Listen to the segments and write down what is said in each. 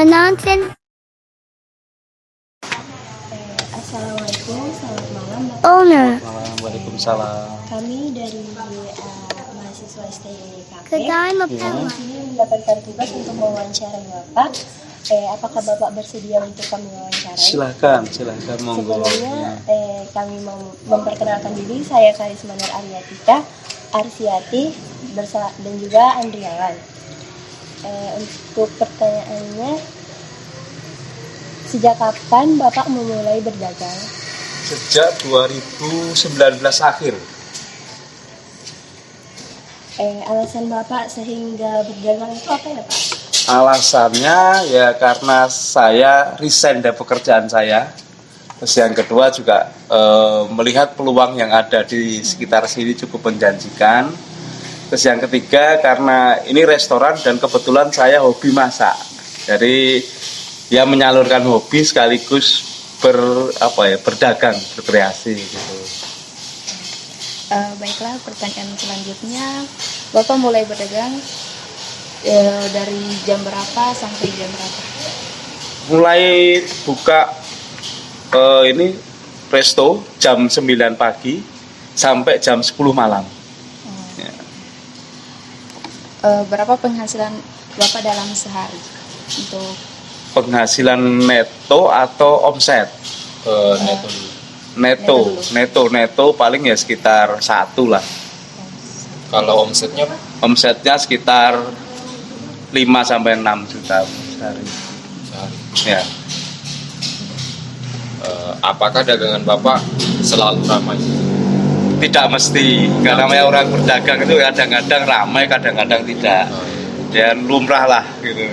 menonton. Assalamualaikum, selamat malam. Owner. Waalaikumsalam. Kami dari mahasiswa STKP Kedai di Mapela. sini mendapatkan tugas untuk mewawancarai Bapak. Apakah Bapak bersedia untuk kami wawancarai? Silakan monggo. Sebelumnya kami mau memperkenalkan diri. Saya Karisma Nur Arsiati dan juga Andriawan. Untuk pertanyaannya, sejak kapan Bapak memulai berdagang? Sejak 2019 akhir. Alasan Bapak sehingga berdagang itu apa ya, Pak? Alasannya ya karena saya resign dari pekerjaan saya. Terus yang kedua juga melihat peluang yang ada di sekitar sini cukup menjanjikan. Terus yang ketiga karena ini restoran dan kebetulan saya hobi masak. Jadi ya menyalurkan hobi sekaligus berdagang, berkreasi gitu. Baiklah, pertanyaan selanjutnya, Bapak mulai berdagang dari jam berapa sampai jam berapa? Mulai buka ini resto jam 9 pagi sampai jam 10 malam. Ya. Berapa penghasilan Bapak dalam sehari untuk Penghasilan neto atau omset? Neto paling ya sekitar 1 lah. Kalau omsetnya? Omsetnya sekitar 5 sampai 6 juta sehari. Ya. Apakah dagangan Bapak selalu ramai? Tidak mesti, karena namanya orang berdagang itu kadang-kadang ramai, kadang-kadang tidak. Dan lumrah lah gitu.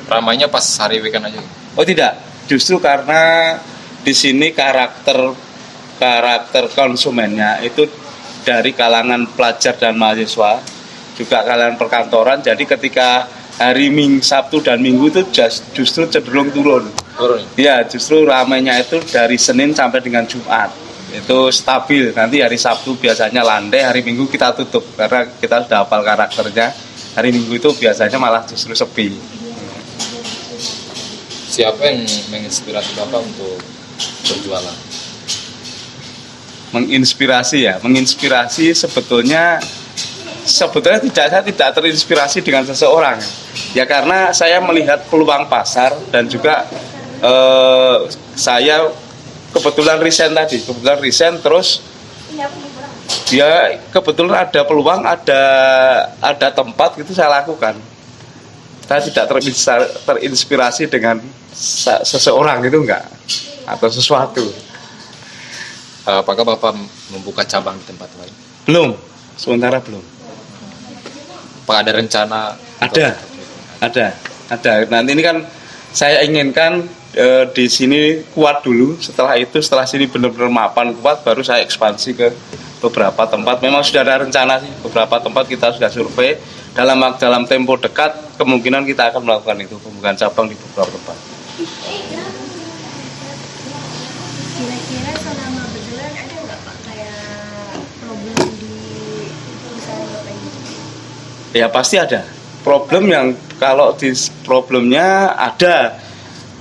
Ramainya pas hari weekend aja? Oh tidak, justru karena di sini karakter konsumennya itu dari kalangan pelajar dan mahasiswa, juga kalangan perkantoran. Jadi ketika hari Sabtu dan Minggu itu justru cenderung turun. Ya, justru ramainya itu dari Senin sampai dengan Jumat. Itu stabil. Nanti hari Sabtu biasanya landai, hari Minggu kita tutup karena kita sudah hafal karakternya. Hari Minggu itu biasanya malah justru sepi. Siapa yang menginspirasi Bapak untuk berjualan? Menginspirasi sebetulnya saya tidak terinspirasi dengan seseorang. Ya karena saya melihat peluang pasar dan juga saya kebetulan resign terus dia kebetulan ada peluang, ada tempat gitu saya lakukan. Saya tidak terinspirasi dengan seseorang itu enggak atau sesuatu. Apakah Bapak membuka cabang di tempat lain? Belum, sementara belum. Apakah ada rencana? Ada. Nanti ini kan saya inginkan di sini kuat dulu. Setelah sini benar-benar mapan kuat, baru saya ekspansi ke beberapa tempat. Memang sudah ada rencana sih, beberapa tempat kita sudah survei. Dalam tempo dekat kemungkinan kita akan melakukan itu, pembukaan cabang di beberapa tempat. Kira-kira selama berjalan ada nggak Pak kayak problem di perusahaan Bapak ini? Ya pasti ada. Problemnya ada.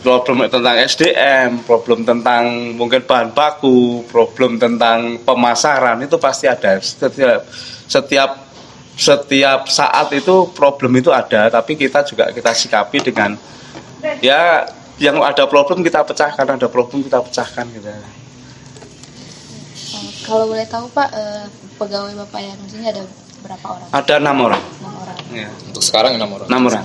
Problem tentang SDM, problem tentang mungkin bahan baku, problem tentang pemasaran itu pasti ada. Setiap saat itu problem itu ada, tapi kita sikapi dengan ya yang ada problem kita pecahkan, gitu. Kalau boleh tahu Pak, pegawai Bapak yang di sini ada berapa orang? Ada 6 orang. 6 orang. Ya. Untuk sekarang 6 orang? 6 orang.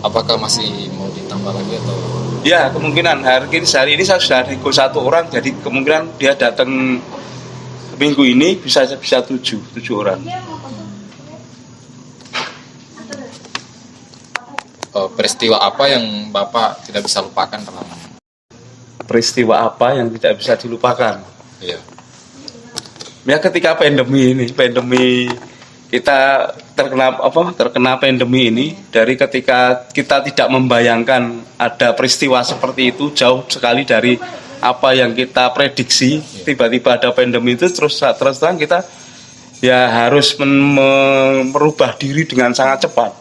Apakah masih mau ditambah lagi atau? Ya kemungkinan hari ini saya sudah nego 1 orang, jadi kemungkinan dia datang minggu ini bisa 7 orang. Peristiwa apa yang Bapak tidak bisa lupakan dalam? Peristiwa apa yang tidak bisa dilupakan? Iya. Ya ketika pandemi kita terkena pandemi ini, dari ketika kita tidak membayangkan ada peristiwa seperti itu, jauh sekali dari apa yang kita prediksi. Tiba-tiba ada pandemi itu, terus terang kita ya harus merubah diri dengan sangat cepat.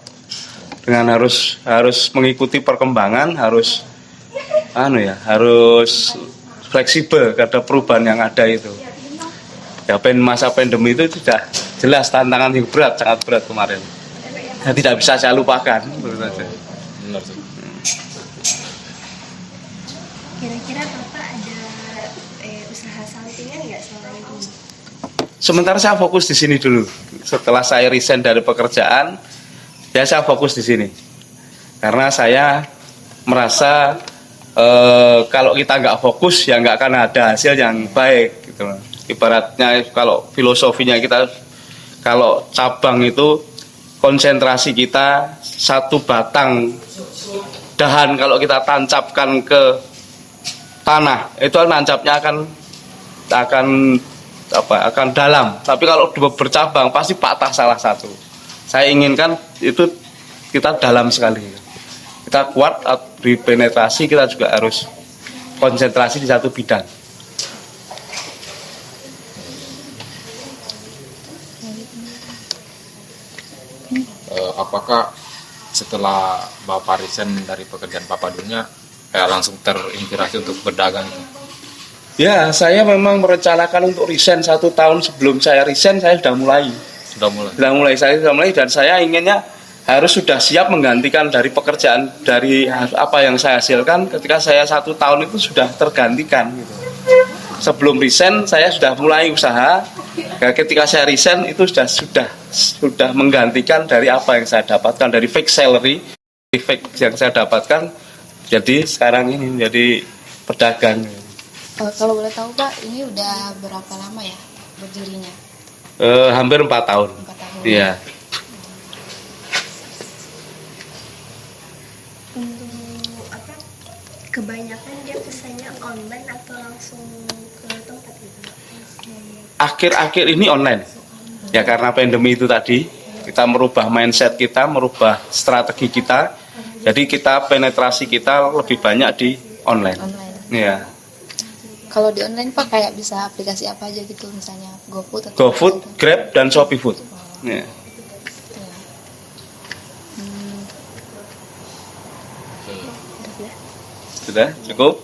dengan harus mengikuti perkembangan, harus harus fleksibel terhadap perubahan yang ada itu. Ya, masa pandemi itu sudah jelas tantangan yang berat, sangat berat kemarin. Ya, tidak bisa saya lupakan. Benar sih. Kira-kira Bapak ada usaha sampingan nggak selain ini? Sementara saya fokus di sini dulu. Setelah saya resign dari pekerjaan, ya saya fokus di sini. Karena saya merasa kalau kita nggak fokus ya nggak akan ada hasil yang baik gitu. Ibaratnya kalau filosofinya kita, kalau cabang itu konsentrasi kita satu batang dahan, kalau kita tancapkan ke tanah itu nancapnya akan dalam, tapi kalau bercabang pasti patah salah satu. Saya inginkan itu kita dalam sekali, kita kuat di penetrasi, kita juga harus konsentrasi di satu bidang. Apakah setelah Bapak resign dari pekerjaan Bapak dulunya kayak langsung terinspirasi untuk berdagang gitu? Ya, saya memang merencanakan untuk resign 1 tahun sebelum saya resign. Saya sudah mulai dan saya inginnya harus sudah siap menggantikan dari pekerjaan, dari apa yang saya hasilkan ketika saya 1 tahun itu sudah tergantikan gitu. Sebelum resign saya sudah mulai usaha. Ketika saya resign itu sudah menggantikan dari apa yang saya dapatkan dari fixed salary, yang saya dapatkan. Jadi sekarang ini menjadi pedagang. Kalau boleh tahu Pak, ini udah berapa lama ya berdirinya? Hampir 4 tahun. 4 tahun. Iya. Untuk kebanyakan dia pesannya online atau langsung ke tempat gitu? Akhir-akhir ini online. Ya karena pandemi itu tadi, kita merubah mindset kita, merubah strategi kita. Jadi kita penetrasi kita lebih banyak di online. Iya. Kalau di online Pak kayak bisa aplikasi apa aja gitu, misalnya GoFood atau GoFood, Grab, dan Shopee Food. Iya. Sudah cukup?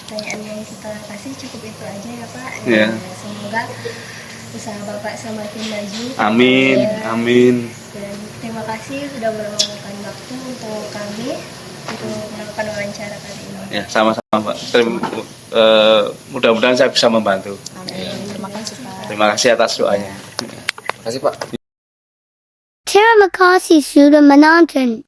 Pertanyaan yang kita kasih cukup itu aja ya Pak. Iya. Semoga usaha Bapak semakin maju. Amin, amin. Dan terima kasih sudah meluangkan waktu untuk kami untuk melakukan wawancara kali ini. Ya, sama-sama Pak. Mudah-mudahan saya bisa membantu. Amin. Terima kasih Pak. Terima kasih atas doanya. Terima kasih Pak. Terima kasih sudah menonton.